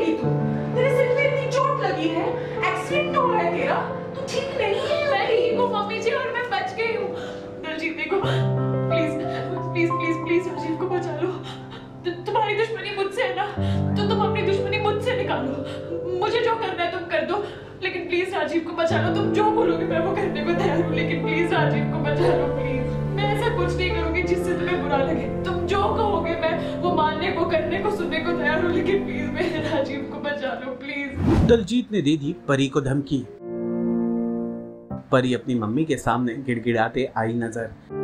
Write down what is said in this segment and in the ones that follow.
करेगी तू? तेरे सिर पे इतनी चोट लगी है, एक्सीडेंट हुआ है तेरा, तू ठीक नहीं है। मैं ठीक हूँ मम्मी जी और मैं बच गई हूँ। दलजीत देखो please please please please Rajeev को बचा लो। तुम्हारी दुश्मनी मुझसे है ना, तो तुम अपनी दुश्मनी मुझसे निकालो। मुझे जो करना है तुम कर दो, लेकिन प्लीज राजीव को बचा लो। तुम जो बोलोगे मैं वो करने को तैयार हूँ, लेकिन प्लीज राजीव को बचा लो प्लीज। मैं ऐसा कुछ नहीं करूंगी जिससे तुम्हें बुरा लगे। तुम जो कहोगे मैं वो मानने को, करने को, सुनने को तैयार हूँ, लेकिन प्लीज मेरे राजीव को बचा लो प्लीज। दलजीत ने दे दी परी को धमकी। परी अपनी मम्मी के सामने गिड़गिड़ाते आई नजर।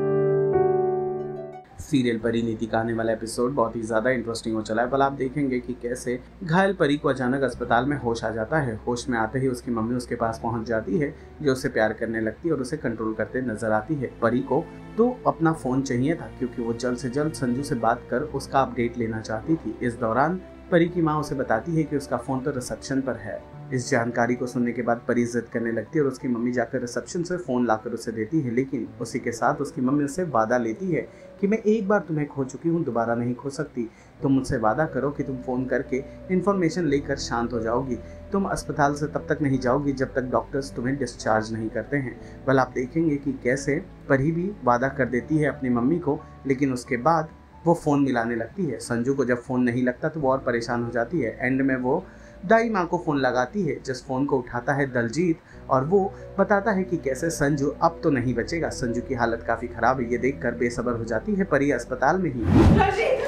सीरियल परिणीति का आने वाला एपिसोड बहुत ही ज्यादा इंटरेस्टिंग हो चला है। कल आप देखेंगे कि कैसे घायल परी को अचानक अस्पताल में होश आ जाता है। होश में आते ही उसकी मम्मी उसके पास पहुंच जाती है, जो उसे प्यार करने लगती है और उसे कंट्रोल करते नजर आती है। परी को तो अपना फोन चाहिए था, क्योंकि वो जल्द से जल्द संजू से बात कर उसका अपडेट लेना चाहती थी। इस दौरान परी की माँ उसे बताती है कि उसका फोन तो रिसेप्शन पर है। इस जानकारी को सुनने के बाद परी जिद करने लगती है और उसकी मम्मी जाकर रिसेप्शन से फोन लाकर उसे देती है। लेकिन उसी के साथ उसकी मम्मी उससे वादा लेती है कि मैं एक बार तुम्हें खो चुकी हूँ, दोबारा नहीं खो सकती। तुम मुझसे वादा करो कि तुम फोन करके इन्फॉर्मेशन लेकर शांत हो जाओगी। तुम अस्पताल से तब तक नहीं जाओगी जब तक डॉक्टर्स तुम्हें डिस्चार्ज नहीं करते हैं। कल आप देखेंगे कि कैसे परी भी वादा कर देती है अपनी मम्मी को, लेकिन उसके बाद वो फ़ोन मिलाने लगती है। संजू को जब फ़ोन नहीं लगता तो वो और परेशान हो जाती है। एंड में वो दाई माँ को फ़ोन लगाती है, जिस फ़ोन को उठाता है दलजीत और वो बताता है कि कैसे संजू अब तो नहीं बचेगा। संजू की हालत काफ़ी ख़राब है। ये देखकर बेसब्र हो जाती है परी अस्पताल में ही। राजीव,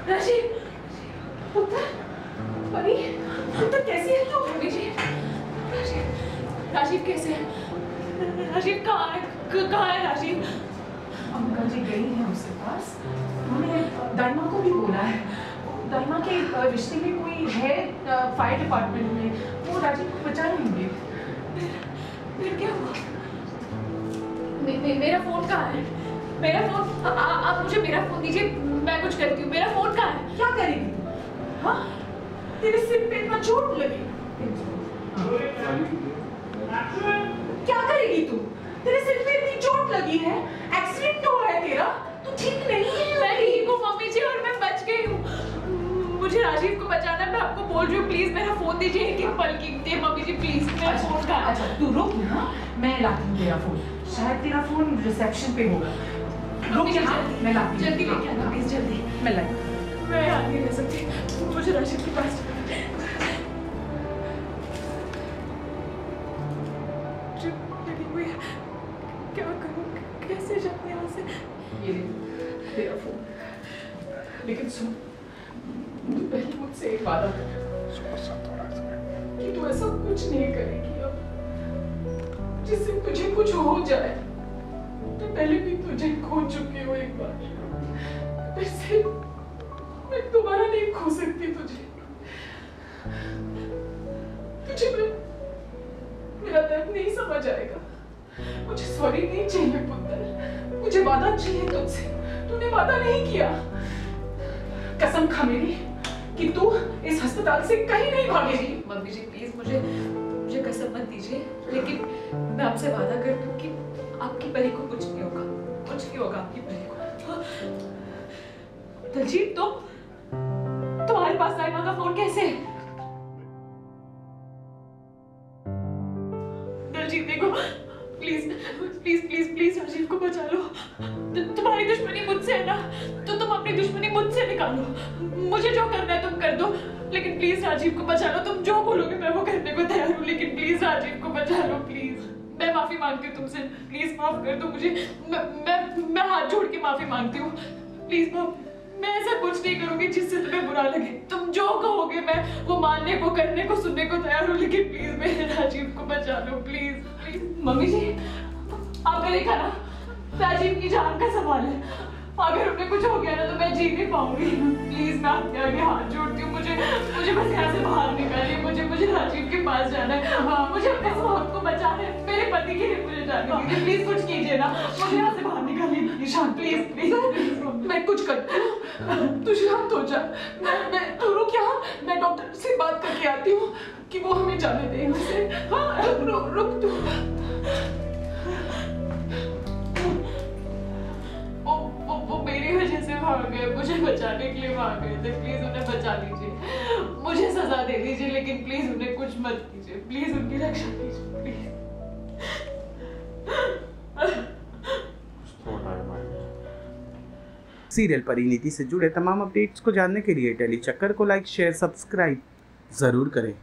राजीव, पुत्र, परी, पुत्र कैसी है तू? मम्मी जी, राजीव कैसे है? राजीव कहाँ है राजीव? अंकल जी गई हैं उसके पास। उन्होंने दाइमा को भी बोला है। दाइमा के रिश्ते में कोई है फायर डिपार्टमेंट में, वो राजीव को बचा लेंगे। फिर क्या हुआ? मेरा फोन कहाँ है? मेरा फोन, आप मुझे मेरा फोन दीजिए, मैं कुछ करती हूँ। मेरा फोन कहाँ है? क्या करेगी तू? हाँ, तेरे सिर पे इतना चोट लगी। क्या करेगी तू? तेरे सिर पे इतनी चोट लगी है, एक्सीडेंट हुआ है तेरा, तू ठीक नहीं है। मैं ठीक हूँ मम्मी जी और मैं बच गई हूँ। मुझे राजीव को बचाना है, मैं आपको बोल रही हूँ। प्लीज मेरा फोन दीजिए, एक पल की मम्मी जी प्लीज। मेरा फोन कहाँ है? अच्छा तू रुक ना, मैं लाती हूँ तेरा फोन। शायद तेरा फोन रिसेप्शन पे होगा। रुक यहाँ, मैं लाती हूँ। जल्दी लेके आना प्लीज, जल्दी। मैं लाई। मैं यहाँ नहीं रह सकती, मुझे राजीव के पास क्या करूँ, कैसे जाऊँ यहाँ से? ये तेरा फोन। लेकिन सुन, तू पहले मुझसे एक वादा कर कि तू ऐसा कुछ नहीं करेगी अब जिससे तुझे कुछ हो जाए। तो पहले भी तुझे खो चुकी हूँ एक बार, वैसे मैं दोबारा नहीं खो सकती तुझे। मेरा दर्द नहीं समझ आएगा। मुझे सॉरी नहीं चाहिए पुत्र, मुझे वादा चाहिए तुझसे। तूने वादा नहीं किया। कसम खा मेरी कि तू इस अस्पताल से कहीं नहीं भागेगी। मम्मी जी प्लीज मुझे कसम मत दीजिए, लेकिन मैं आपसे वादा करती हूँ कि आपकी परी को कुछ नहीं होगा, कुछ नहीं होगा आपकी परी को। दलजीत, तुम्हारे पास दाइमा का फोन कैसे है? दलजीत देखो, please please please please Rajeev को बचा लो। तुम्हारी दुश्मनी मुझसे है ना, तो तुम अपनी दुश्मनी मुझसे निकालो। मुझे जो करना है तुम कर दो, लेकिन प्लीज राजीव को बचा लो। तुम जो बोलोगे मैं वो करने को तैयार हूँ, लेकिन प्लीज राजीव को बचा लो प्लीज। मैं माफी मांगती हूँ तुमसे, प्लीज माफ कर दो मुझे। मैं हाथ जोड़ के माफी मांगती हूँ, प्लीज माफ। मैं ऐसा कुछ नहीं करूंगी जिससे तुम्हें बुरा लगे। तुम जो कहोगे मैं वो मानने को, करने को, सुनने को तैयार हूँ, लेकिन प्लीज मेरे राजीव को बचा लो प्लीज प्लीज। मम्मी जी, आपने देखा ना, राजीव की जान का सवाल है। अगर उन्हें कुछ हो गया ना तो मैं जी नहीं पाऊंगी। प्लीज मैं आपके आगे हाथ जोड़ती हूँ, मुझे बस यहाँ से बाहर निकालिए। मुझे राजीव के पास जाना है, मुझे अपने मौत को बचाना है। मेरे पति के लिए मुझे जाने दीजिए, प्लीज कुछ कीजिए ना, मुझे यहाँ से बाहर निकालिए निशान, प्लीज प्लीज। मैं कुछ करती हूँ, तू शांत हो जा। मैं तू रुक यहाँ, मैं डॉक्टर से बात करके आती हूँ कि वो हमें जाने दे यहाँ से। हाँ रुक तू। वो मेरी वजह से भाग गए, मुझे बचाने के लिए भाग गए थे। प्लीज उन्हें बचा लीजिए, मुझे मुझे सजा दे दीजिए, लेकिन प्लीज उन्हें कुछ मत कीजिए, प्लीज उनकी रक्षा कीजिए, प्लीज। सीरियल परिणीति से जुड़े तमाम अपडेट्स को जानने के लिए टेली चक्कर को लाइक, शेयर, सब्सक्राइब जरूर करें।